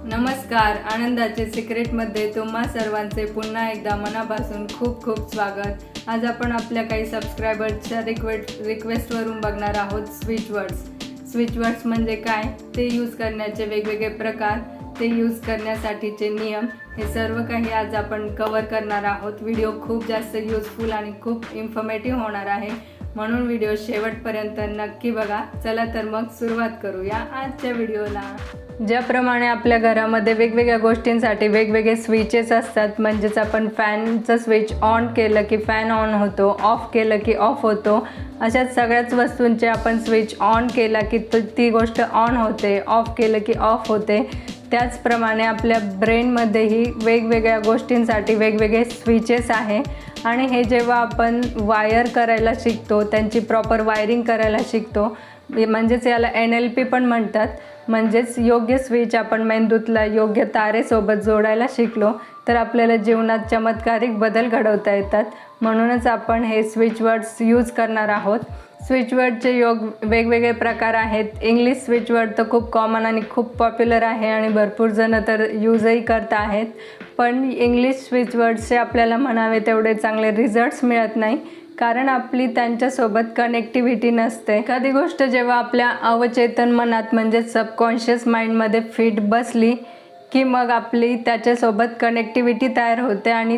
नमस्कार, आनंदाचे सिक्रेटमध्ये तुम्हा सर्वांचे पुन्हा एकदा मनापासून खूप खूप स्वागत। आज आपण आपल्या काही सबस्क्रायबर्सच्या रिक्वेस्टवरून बघणार आहोत स्विच वर्ड्स। स्विच वर्ड्स म्हणजे काय, ते यूज करण्याचे वेगवेगळे प्रकार, ते यूज करण्यासाठीचे नियम, हे सर्व काही आज आपण कव्हर करणार आहोत। व्हिडिओ खूप जास्त यूजफुल आणि खूप इन्फॉर्मेटिव्ह होणार आहे, म्हणून व्हिडिओ शेवटपर्यंत नक्की बघा। चला तर मग सुरुवात करूया आजच्या व्हिडिओला। ज्याप्रमाणे आपल्या घरामध्ये वेगवेगळ्या गोष्टींसाठी वेगवेगळे स्विचेस असतात, म्हणजेच आपण फॅनचं स्विच ऑन केलं की फॅन ऑन होतो, ऑफ केलं की ऑफ होतो, अशाच सगळ्याच वस्तूंचे आपण स्विच ऑन केला की ती गोष्ट ऑन होते, ऑफ केलं की ऑफ होते। त्याचप्रमाणे आपल्या ब्रेनमध्येही वेगवेगळ्या गोष्टींसाठी वेगवेगळे स्विचेस आहे आणि हे जेव्हा आपण वायर करायला शिकतो, त्यांची प्रॉपर वायरिंग करायला शिकतो, म्हणजेच याला NLP पण म्हणतात, म्हणजेच योग्य स्विच आपण मेंदूतला योग्य तारेसोबत जोडायला शिकलो तर आपल्याला जीवनात चमत्कारिक बदल घडवता येतात। म्हणूनच आपण हे स्विच वर्ड्स यूज करणार आहोत। स्विच वर्डचे वेगवेगळे प्रकार आहेत। इंग्लिश स्विच वर्ड तर खूप कॉमन आणि खूप पॉप्युलर आहे आणि भरपूर जण तर यूजही करत आहेत, पण इंग्लिश स्विच वर्ड्सचे आपल्याला म्हणावे तेवढे चांगले रिझल्ट्स मिळत नाही, कारण आपली त्यांच्यासोबत कनेक्टिव्हिटी नसते। एखादी गोष्ट जेव्हा आपल्या अवचेतन मनात म्हणजे सबकॉन्शियस माइंडमध्ये फिट बसली की मग आपली त्याच्यासोबत कनेक्टिव्हिटी तयार होते आणि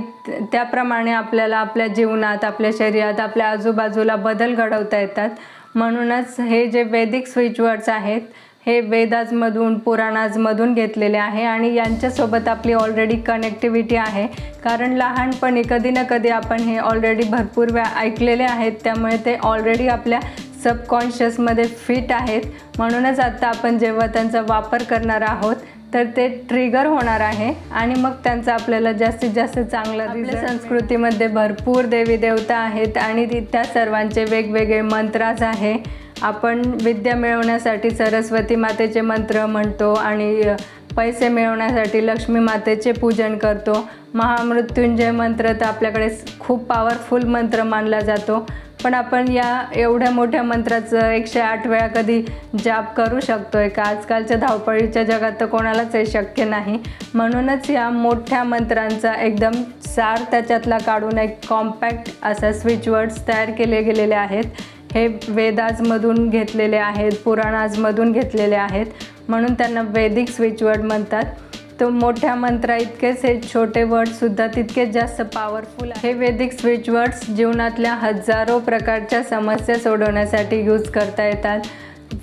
त्याप्रमाणे आपल्याला आपल्या जीवनात, आपल्या शरीरात, आपल्या आजूबाजूला बदल घडवता येतात। म्हणूनच हे जे वैदिक स्विच वर्ड्स आहेत हे वेदाजमधून, पुराणाजमधून घेतलेले आहे आणि यांच्यासोबत आपली ऑलरेडी कनेक्टिव्हिटी आहे, कारण लहानपणी कधी ना कधी आपण हे ऑलरेडी भरपूर वेळा ऐकलेले आहेत, त्यामुळे ते ऑलरेडी आपल्या सबकॉन्शियसमध्ये फिट आहेत। म्हणूनच आता आपण जेव्हा त्यांचा वापर करणार आहोत तर ते ट्रिगर होणार आहे आणि मग त्यांचा आपल्याला जास्तीत जास्त चांगला आपल्या संस्कृतीमध्ये भरपूर देवी देवता आहेत आणि त्या सर्वांचे वेगवेगळे मंत्राज आहे। आपण विद्या मिळवण्यासाठी सरस्वती मातेचे मंत्र म्हणतो आणि पैसे मिळवण्यासाठी लक्ष्मी मातेचे पूजन करतो। महामृत्युंजय मंत्र तर आपल्याकडे खूप पॉवरफुल मंत्र मानला जातो, पण आपण या एवढ्या मोठ्या मंत्राचं 108 वेळा कधी जाप करू शकतोय का? आजकालच्या धावपळीच्या जगात तर कोणालाच हे शक्य नाही। म्हणूनच या मोठ्या मंत्रांचा एकदम सार त्याच्यातला काढून एक कॉम्पॅक्ट असा स्विच वर्ड्स तयार केले गेलेले आहेत। हे वेदाजमधून घेतलेले आहेत, पुराणाजमधून घेतलेले आहेत, म्हणून त्यांना वैदिक स्विच वर्ड म्हणतात। तो मोठ्या मंत्रा इतकेच हे छोटे वर्डसुद्धा तितकेच जास्त पॉवरफुल आहे। हे वैदिक स्विच वर्ड्स जीवनातल्या हजारो प्रकारच्या समस्या सोडवण्यासाठी यूज करता येतात।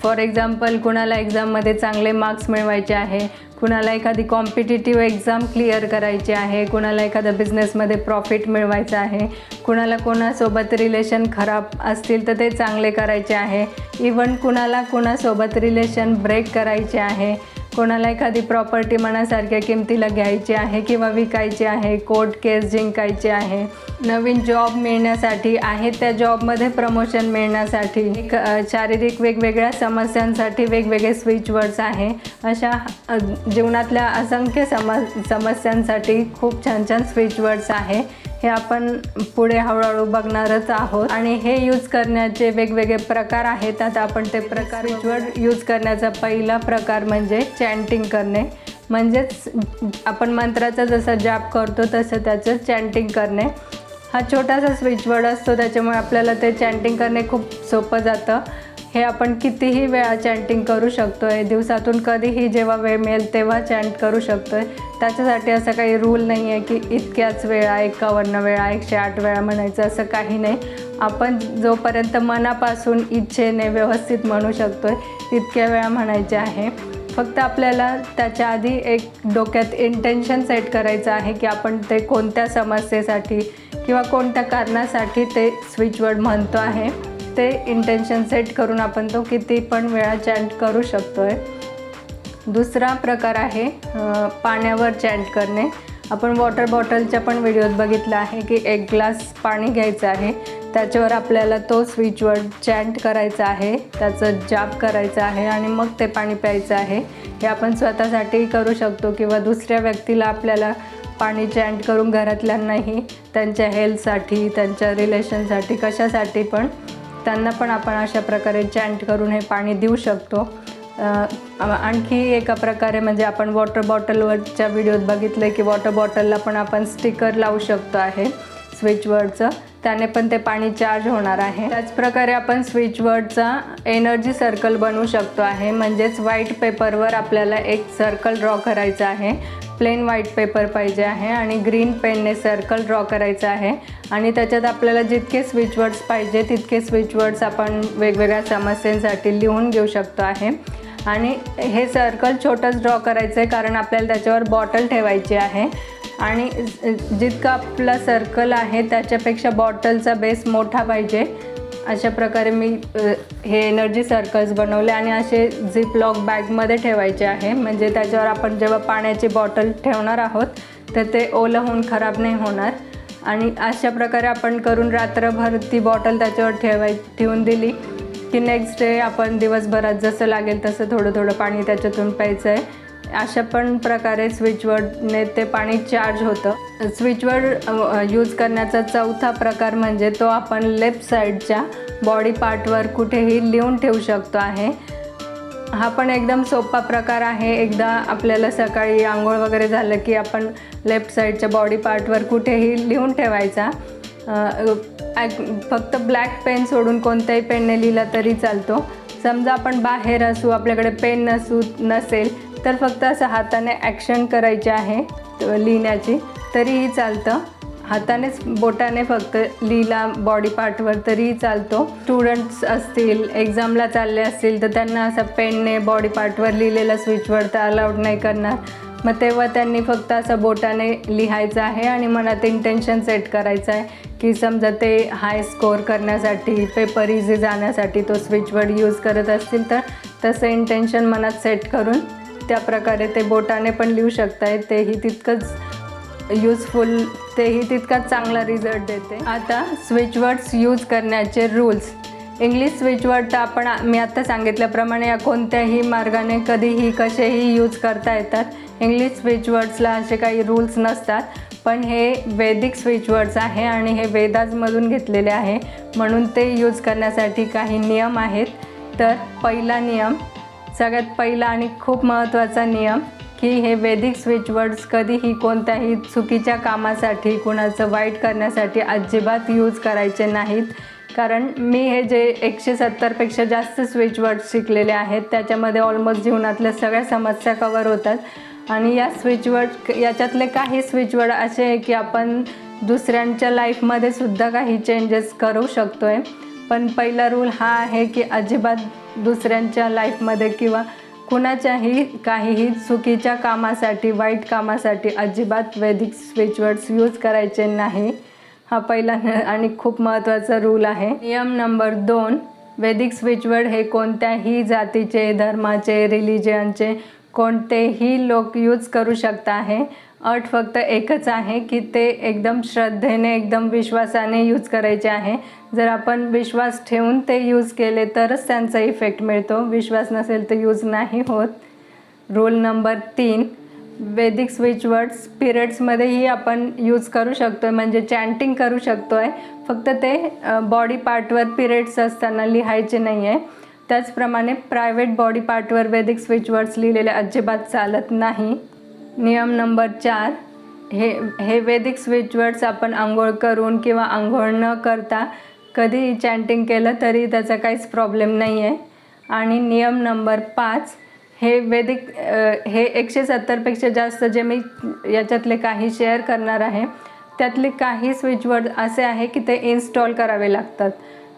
फॉर एक्झाम्पल, कुणाला एक्झाममध्ये चांगले मार्क्स मिळवायचे आहे, कुणाला एखादी कॉम्पिटिटिव्ह एक्झाम क्लिअर करायची आहे, कुणाला एखाद्या बिझनेसमध्ये प्रॉफिट मिळवायचं आहे, कुणाला कोणासोबत रिलेशन खराब असतील तर ते चांगले करायचे आहे, इवन कुणासोबत रिलेशन ब्रेक करायचे आहे, कोणाला एखादी प्रॉपर्टी मनासारख्या किमतीला घ्यायची आहे किंवा विकायची आहे, कोर्ट केस जिंकायची आहे, नवीन जॉब मिळण्यासाठी आहे, त्या जॉबमध्ये प्रमोशन मिळण्यासाठी, शारीरिक वेगवेगळ्या समस्यांसाठी वेगवेगळे स्विच वर्ड्स आहे। अशा जीवनातल्या असंख्य समस्यांसाठी खूप छान छान स्विच वर्ड्स आहे। हे आपण पुढे हळूहळू बघणारच आहोत आणि हे यूज करण्याचे वेगवेगळे प्रकार आहेत। आता आपण ते प्रकार स्विच वर्ड यूज करण्याचा पहिला प्रकार म्हणजे चॅन्टिंग करणे, म्हणजेच आपण मंत्राचा जसा जाप करतो तसं त्याचं चॅन्टिंग करणे। हा छोटासा स्विच वर्ड असतो, त्याच्यामुळे आपल्याला ते चॅन्टिंग करणे खूप सोपं जातं। हे आपण कितीही वेळा चॅन्टिंग करू शकतो आहे, दिवसातून कधीही जेव्हा वेळ मिळेल तेव्हा चॅन्ट करू शकतो आहे। त्याच्यासाठी असं काही रूल नाही आहे की इतक्याच वेळा, 51 वेळा, 108 वेळा म्हणायचं, असं काही नाही। आपण जोपर्यंत मनापासून इच्छेने व्यवस्थित म्हणू शकतो आहे तितक्या वेळा म्हणायचे आहे। फक्त आपल्याला त्याच्या आधी एक डोक्यात इंटेन्शन सेट करायचं आहे की आपण ते कोणत्या समस्येसाठी किंवा कोणत्या कारणासाठी ते स्विच वर्ड म्हणतो आहे, ते इंटेन्शन सेट करून आपण तो किती पण वेळा चॅन्ट करू शकतो आहे। दुसरा प्रकार आहे पाण्यावर चॅन्ट करणे। आपण वॉटर बॉटलच्या पण व्हिडिओत बघितलं आहे की एक ग्लास पाणी घ्यायचं आहे, त्याच्यावर आपल्याला तो स्विच वर्ड चॅन्ट करायचा आहे, त्याचं जाप करायचं आहे आणि मग ते पाणी प्यायचं आहे। हे आपण स्वतःसाठीही करू शकतो किंवा दुसऱ्या व्यक्तीला आपल्याला पाणी चॅन्ट करून, घरातल्यांनाही त्यांच्या हेल्थसाठी, त्यांच्या रिलेशनसाठी, कशासाठी पण त्यांना पण आपण अशा प्रकारे चॅन्ट करून हे पाणी देऊ शकतो। आणखी एका प्रकारे म्हणजे आपण वॉटर बॉटलवरच्या व्हिडिओत बघितलं की वॉटर बॉटलला पण आपण स्टिकर लावू शकतो आहे स्विचवर्डचं, त्याने पण ते पाणी चार्ज होणार आहे. त्याचप्रकारे आपण स्विचवर्डचा एनर्जी सर्कल बनवू शकतो आहे. म्हणजेच व्हाईट पेपरवर आपल्याला एक सर्कल ड्रॉ करायचं आहे. प्लेन व्हाईट पेपर पाहिजे आहे आणि ग्रीन पेनने सर्कल ड्रॉ करायचं आहे आणि त्याच्यात आपल्याला जितके स्विचवर्ड्स पाहिजे तितके स्विचवर्ड्स आपण वेगवेगळ्या समस्यांसाठी लिहून घेऊ शकतो आहे. आणि हे सर्कल छोटंच ड्रॉ करायचं आहे कारण आपल्याला त्याच्यावर बॉटल ठेवायची आहे आणि जितका आपला सर्कल आहे त्याच्यापेक्षा बॉटलचा बेस मोठा पाहिजे. अशा प्रकारे मी हे एनर्जी सर्कल्स बनवले आणि असे झिप लॉक बॅगमध्ये ठेवायचे आहे. म्हणजे त्याच्यावर आपण जेव्हा पाण्याची बॉटल ठेवणार आहोत तर ते ओलं होऊन खराब नाही होणार. आणि अशा प्रकारे आपण करून रात्रभर ती बॉटल त्याच्यावर ठेवून दिली की नेक्स्ट डे आपण दिवसभरात जसं लागेल तसं थोडं थोडं पाणी त्याच्यातून प्यायचं आहे. अशा पण प्रकारे स्विचवर्डने ते पाणी चार्ज होतं. स्विचवर्ड यूज करण्याचा चौथा प्रकार म्हणजे तो आपण लेफ्ट साईडच्या बॉडी पार्टवर कुठेही लिहून ठेवू शकतो आहे. हा पण एकदम सोपा प्रकार आहे. एकदा आपल्याला सकाळी आंघोळ वगैरे झालं की आपण लेफ्ट साईडच्या बॉडी पार्टवर कुठेही लिहून ठेवायचा. फक्त ब्लॅक पेन सोडून कोणत्याही पेनने लिहिला तरी चालतो. समजा आपण बाहेर असू, आपल्याकडे पेन नसेल तर फक्त असं हाताने ॲक्शन करायचे आहे लिहिण्याची तरीही चालतं. हातानेच बोटाने फक्त लिहिला बॉडी पार्टवर तरीही चालतो. स्टुडंट्स असतील, एक्झामला चालले असतील तर त्यांना असं पेनने बॉडी पार्टवर लिहिलेला स्विचवर्ड तर अलाउड नाही करणार. मग तेव्हा त्यांनी फक्त असं बोटाने लिहायचं आहे आणि मनात इंटेन्शन सेट करायचं आहे की समजा ते हाय स्कोअर करण्यासाठी, पेपर इझी जाण्यासाठी तो स्विचवर्ड यूज करत असतील तर तसं इंटेन्शन मनात सेट करून त्या प्रकारे ते बोटाने पण लिहू शकताय. तेही तितकंच युजफुल, तेही तितकाच चांगला रिझल्ट देते. आता स्विचवर्ड्स यूज करण्याचे रूल्स. इंग्लिश स्विचवर्ड तर मी आत्ता सांगितल्याप्रमाणे या कोणत्याही मार्गाने कधीही कसेही यूज करता येतात. इंग्लिश स्विचवर्ड्सला असे काही रूल्स नसतात. पण हे वैदिक स्विचवर्ड्स आहे आणि हे वेदाजमधून घेतलेले आहे म्हणून ते यूज करण्यासाठी काही नियम आहेत. तर पहिला नियम, सगळ्यात पहिला आणि खूप महत्त्वाचा नियम की हे वैदिक स्विचवर्ड्स कधीही कोणत्याही चुकीच्या कामासाठी, कुणाचं वाईट करण्यासाठी अजिबात यूज करायचे नाहीत. कारण मी हे जे 170पेक्षा जास्त स्विचवर्ड्स शिकलेले आहेत त्याच्यामध्ये ऑलमोस्ट जीवनातल्या सगळ्या समस्या कवर होतात. आणि याच्यातले काही स्विचवर्ड असे आहे की आपण दुसऱ्यांच्या लाईफमध्ये सुद्धा काही चेंजेस करू शकतो आहे. पण पहिला रूल हा आहे की अजिबात दुसऱ्यांच्या लाईफमध्ये किंवा कुणाच्याही काहीही चुकीच्या कामासाठी, वाईट कामासाठी अजिबात वैदिक स्विचवर्ड्स यूज करायचे नाही. हा पहिला आणि खूप महत्त्वाचा रूल आहे. नियम नंबर 2, वैदिक स्विचवर्ड हे कोणत्याही जातीचे, धर्माचे, रिलिजनचे कोणतेही लोक यूज करू शकता आहे. अट फक्त एकच आहे की ते एकदम श्रद्धेने, एकदम विश्वासाने यूज करायचे आहे. जर आपण विश्वास ठेवून ते यूज केले तरच त्यांचा इफेक्ट मिळतो. विश्वास नसेल तर यूज नाही होत. रूल नंबर 3, वैदिक स्विचवर्ड्स पिरियड्समध्येही आपण यूज करू शकतो आहे, म्हणजे चॅन्टिंग करू शकतो आहे. फक्त ते बॉडी पार्टवर पिरियड्स असताना लिहायचे नाही आहे. त्याचप्रमाणे प्रायव्हेट बॉडी पार्टवर वैदिक स्विचवर्ड्स लिहिलेले अजिबात चालत नाही. नियम नंबर 4, हे वैदिक स्विचवर्ड्स आपण आंघोळ करून किंवा आंघोळ न करता कधीही चॅन्टिंग केलं तरी त्याचा काहीच प्रॉब्लेम नाही आहे. आणि नियम नंबर 5, हे वैदिक हे 170पेक्षा जास्त जे मी याच्यातले काही शेअर करणार आहे त्यातले काही स्विचवर्ड असे आहे की ते इन्स्टॉल करावे लागतात.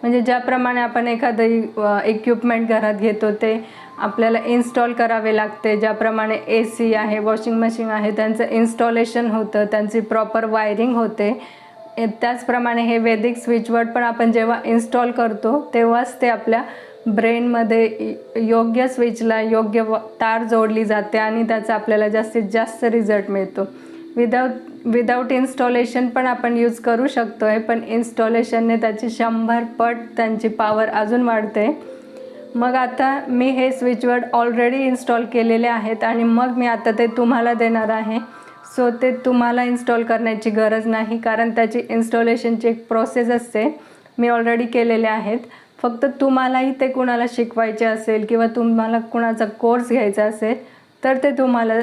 म्हणजे ज्याप्रमाणे आपण एखादं इक्विपमेंट घरात घेतो ते आपल्याला इन्स्टॉल करावे लागते. ज्याप्रमाणे AC आहे, वॉशिंग मशीन आहे, त्यांचं इन्स्टॉलेशन होतं, त्यांची प्रॉपर वायरिंग होते. त्याचप्रमाणे हे वैदिक स्विचवर्ड पण आपण जेव्हा इन्स्टॉल करतो तेव्हाच ते आपल्या ब्रेनमध्ये योग्य स्विचला योग्य तार जोडली जाते आणि त्याचा आपल्याला जास्तीत जास्त रिझल्ट मिळतो. विदाऊट इन्स्टॉलेशन पण आपण यूज करू शकतो आहे, पण इन्स्टॉलेशनने त्याची 100 पट त्यांची पॉवर अजून वाढते. मग आता मी हे स्विचवर्ड ऑलरेडी इन्स्टॉल केलेले आहेत आणि मग मी आता ते तुम्हाला देणार आहे. सो ते तुम्हाला इन्स्टॉल करण्याची गरज नाही कारण त्याची इन्स्टॉलेशनची एक प्रोसेस असते. मी ऑलरेडी केलेले आहेत. फक्त तुम्हालाही ते कुणाला शिकवायचे असेल किंवा तुम्हाला कुणाचा कोर्स घ्यायचा असेल तर ते तुम्हाला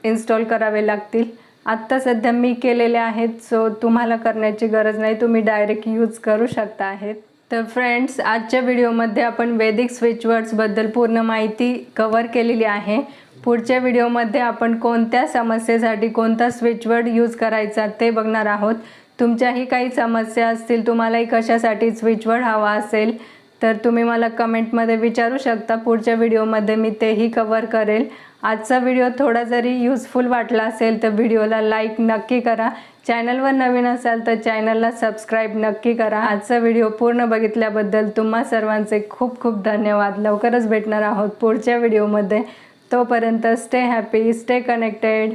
इन्स्टॉल करावे लागतील. आत्ता सध्या मी केलेले आहेत, सो तुम्हाला करण्याची गरज नाही, तुम्ही डायरेक्ट यूज करू शकता आहेत. तर फ्रेंड्स, आजच्या व्हिडिओमध्ये आपण वैदिक स्विचवर्ड्सबद्दल पूर्ण माहिती कव्हर केलेली आहे. पुढच्या व्हिडिओमध्ये आपण कोणत्या समस्येसाठी कोणता स्विचवर्ड यूज करायचा ते बघणार आहोत. तुमच्याही काही समस्या असतील, तुम्हालाही कशासाठी स्विचवर्ड हवा असेल तर तुम्ही मला कमेंटमध्ये विचारू शकता. पुढच्या व्हिडिओमध्ये मी तेही कव्हर करेल. आजचा व्हिडिओ थोडा जरी यूजफुल वाटला असेल तर व्हिडिओला लाईक नक्की करा. चॅनलवर नवीन असाल तर चॅनलला सबस्क्राईब नक्की करा. आजचा व्हिडिओ पूर्ण बघितल्याबद्दल तुम्हा सर्वांचे खूप खूप धन्यवाद. लवकरच भेटणार आहोत पुढच्या व्हिडिओमध्ये. तोपर्यंत स्टे हॅपी, स्टे कनेक्टेड.